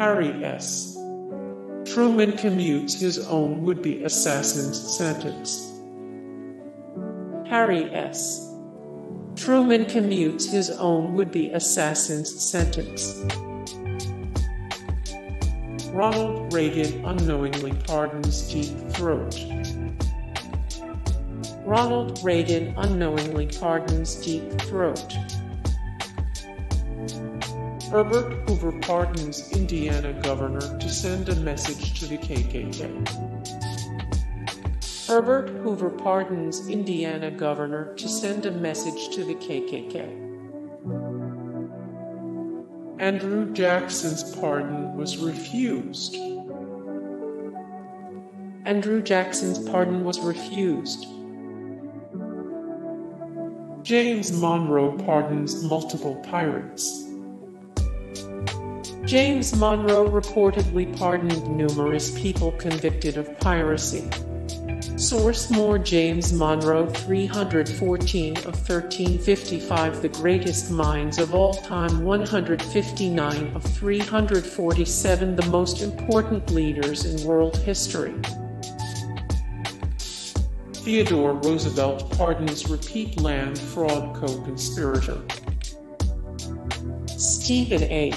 Harry S. Truman commutes his own would-be assassin's sentence. Harry S. Truman commutes his own would-be assassin's sentence. Ronald Reagan unknowingly pardons Deep Throat. Ronald Reagan unknowingly pardons Deep Throat. Herbert Hoover pardons Indiana governor to send a message to the KKK. Herbert Hoover pardons Indiana governor to send a message to the KKK. Andrew Jackson's pardon was refused. Andrew Jackson's pardon was refused. James Monroe pardons multiple pirates. James Monroe reportedly pardoned numerous people convicted of piracy. Source: more James Monroe 314 of 1355 The greatest minds of all time 159 of 347 The most important leaders in world history. Theodore Roosevelt pardons repeat land fraud co-conspirator. Stephen A.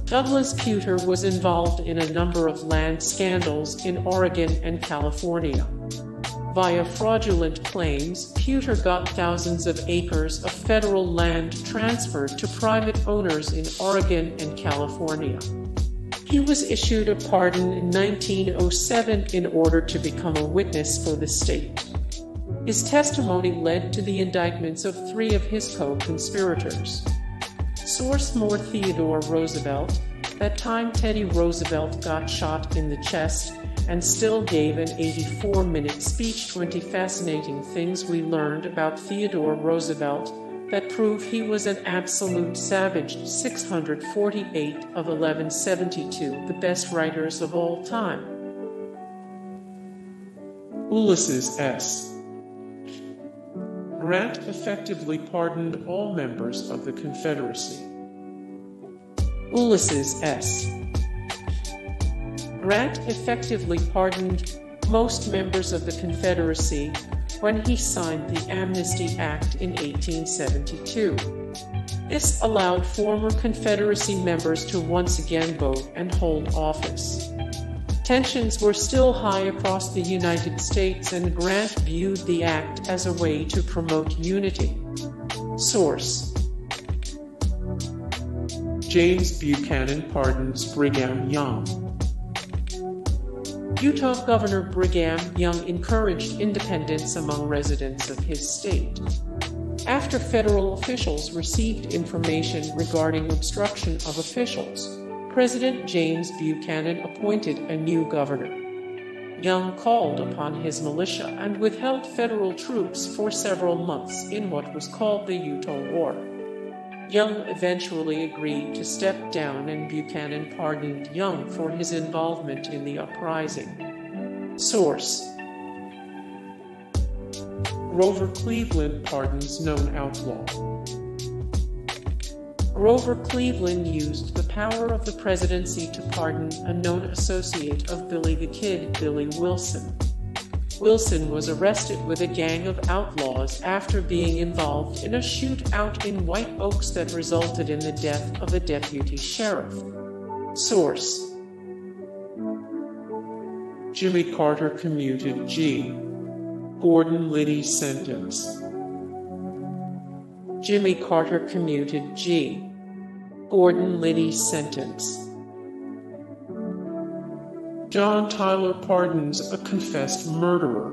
Douglas Puter was involved in a number of land scandals in Oregon and California. Via fraudulent claims, Puter got thousands of acres of federal land transferred to private owners in Oregon and California. He was issued a pardon in 1907 in order to become a witness for the state. His testimony led to the indictments of 3 of his co-conspirators. Source: more Theodore Roosevelt. That time Teddy Roosevelt got shot in the chest and still gave an 84-minute speech. 20 fascinating things we learned about Theodore Roosevelt that prove he was an absolute savage. 648 of 1172 The best writers of all time. Ulysses S. Grant effectively pardoned all members of the Confederacy. Ulysses S. Grant effectively pardoned most members of the Confederacy when he signed the Amnesty Act in 1872. This allowed former Confederacy members to once again vote and hold office. Tensions were still high across the United States, and Grant viewed the act as a way to promote unity. Source: James Buchanan pardons Brigham Young. Utah Governor Brigham Young encouraged independence among residents of his state. After federal officials received information regarding obstruction of officials, President James Buchanan appointed a new governor. Young called upon his militia and withheld federal troops for several months in what was called the Utah War. Young eventually agreed to step down, and Buchanan pardoned Young for his involvement in the uprising. Source: Grover Cleveland pardons known outlaw. Grover Cleveland used the power of the presidency to pardon a known associate of Billy the Kid, Billy Wilson. Wilson was arrested with a gang of outlaws after being involved in a shootout in White Oaks that resulted in the death of a deputy sheriff. Source: Jimmy Carter commuted G. Gordon Liddy sentence. Jimmy Carter commuted G. Gordon Liddy sentence. John Tyler pardons a confessed murderer.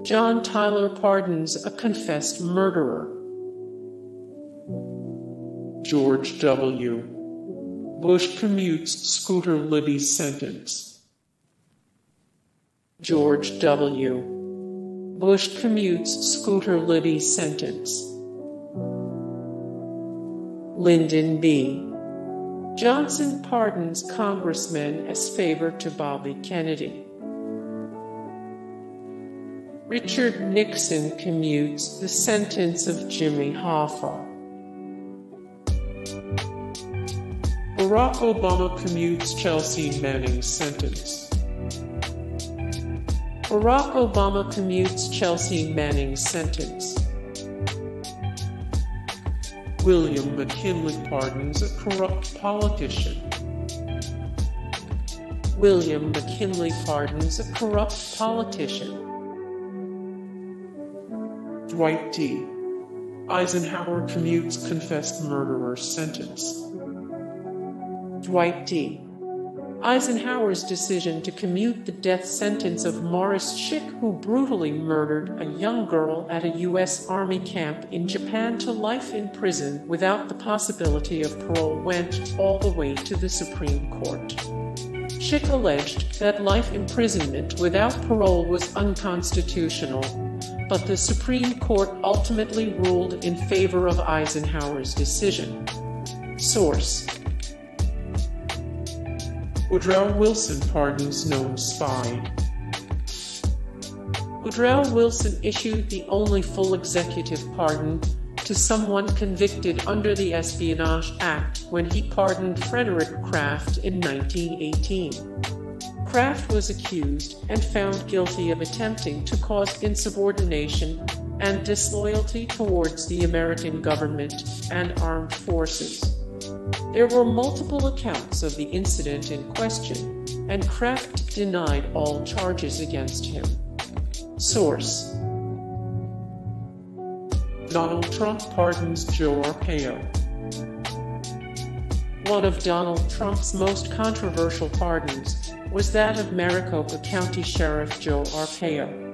John Tyler pardons a confessed murderer. George W. Bush commutes Scooter Libby's sentence. George W. Bush commutes Scooter Libby's sentence. Lyndon B. Johnson pardons congressmen as favor to Bobby Kennedy. Richard Nixon commutes the sentence of Jimmy Hoffa. Barack Obama commutes Chelsea Manning's sentence. Barack Obama commutes Chelsea Manning's sentence. William McKinley pardons a corrupt politician. William McKinley pardons a corrupt politician. Dwight D. Eisenhower commutes confessed murderer's sentence. Dwight D. Eisenhower's decision to commute the death sentence of Morris Schick, who brutally murdered a young girl at a U.S. Army camp in Japan, to life in prison without the possibility of parole, went all the way to the Supreme Court. Schick alleged that life imprisonment without parole was unconstitutional, but the Supreme Court ultimately ruled in favor of Eisenhower's decision. Source: Woodrow Wilson pardons known spy. Woodrow Wilson issued the only full executive pardon to someone convicted under the Espionage Act when he pardoned Frederick Kraft in 1918. Kraft was accused and found guilty of attempting to cause insubordination and disloyalty towards the American government and armed forces. There were multiple accounts of the incident in question, and Kraft denied all charges against him. Source: Donald Trump pardons Joe Arpaio. One of Donald Trump's most controversial pardons was that of Maricopa County Sheriff Joe Arpaio.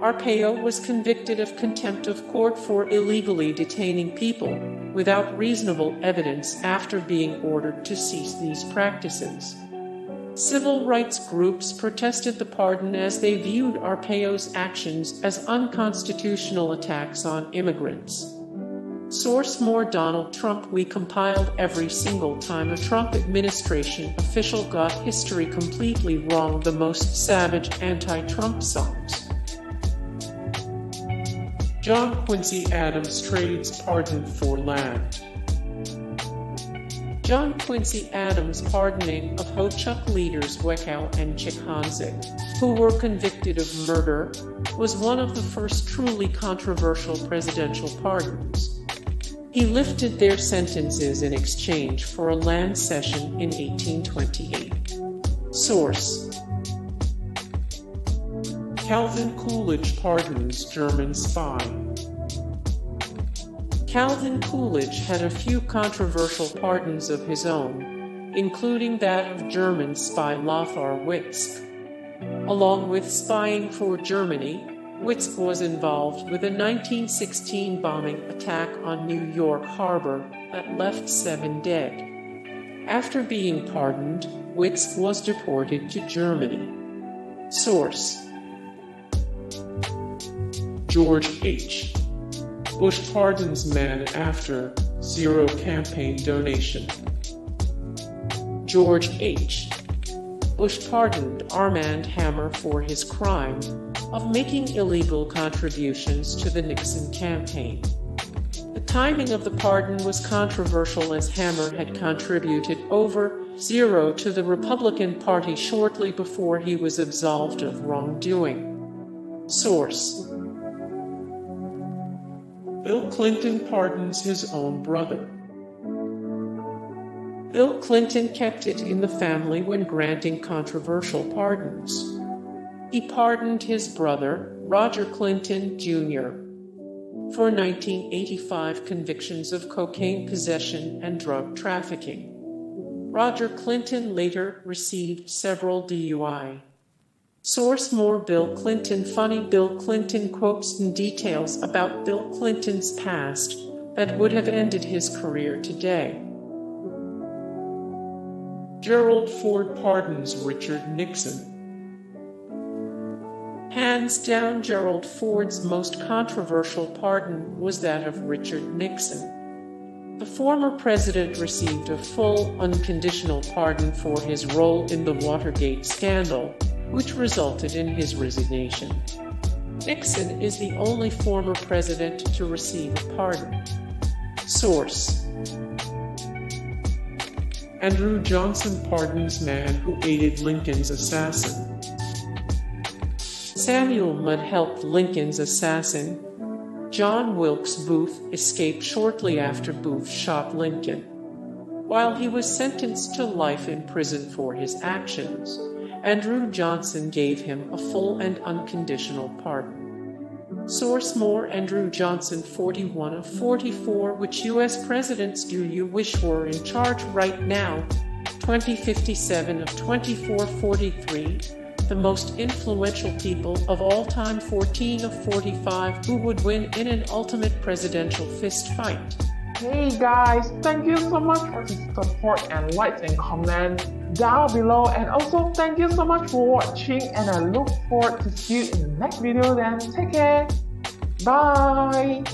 Arpaio was convicted of contempt of court for illegally detaining people without reasonable evidence after being ordered to cease these practices. Civil rights groups protested the pardon as they viewed Arpaio's actions as unconstitutional attacks on immigrants. Source: more Donald Trump. We compiled every single time a Trump administration official got history completely wrong, the most savage anti-Trump songs. John Quincy Adams trades pardon for land. John Quincy Adams' pardoning of Ho-Chunk leaders Wekau and Chick-Hanzik, who were convicted of murder, was one of the first truly controversial presidential pardons. He lifted their sentences in exchange for a land cession in 1828. Source: Calvin Coolidge pardons German spy. Calvin Coolidge had a few controversial pardons of his own, including that of German spy Lothar Witzke. Along with spying for Germany, Witzke was involved with a 1916 bombing attack on New York Harbor that left 7 dead. After being pardoned, Witzke was deported to Germany. Source: George H. Bush pardons man after zero campaign donation. George H. Bush pardoned Armand Hammer for his crime of making illegal contributions to the Nixon campaign. The timing of the pardon was controversial, as Hammer had contributed over zero to the Republican Party shortly before he was absolved of wrongdoing. Source: Bill Clinton pardons his own brother. Bill Clinton kept it in the family when granting controversial pardons. He pardoned his brother, Roger Clinton, Jr., for 1985 convictions of cocaine possession and drug trafficking. Roger Clinton later received several DUI. Source: more Bill Clinton. Funny Bill Clinton quotes and details about Bill Clinton's past that would have ended his career today. Gerald Ford pardons Richard Nixon. Hands down, Gerald Ford's most controversial pardon was that of Richard Nixon. The former president received a full, unconditional pardon for his role in the Watergate scandal, which resulted in his resignation. Nixon is the only former president to receive a pardon. Source: Andrew Johnson pardons man who aided Lincoln's assassin. Samuel Mudd helped Lincoln's assassin, John Wilkes Booth, escape shortly after Booth shot Lincoln. While he was sentenced to life in prison for his actions, Andrew Johnson gave him a full and unconditional pardon. Source: more Andrew Johnson 41 of 44. Which U.S. presidents do you wish were in charge right now? 2057 of 2443. The most influential people of all time 14 of 45. Who would win in an ultimate presidential fist fight? Hey guys, thank you so much for the support and likes and comments down below, and also thank you so much for watching, and I look forward to see you in the next video. Then take care, bye.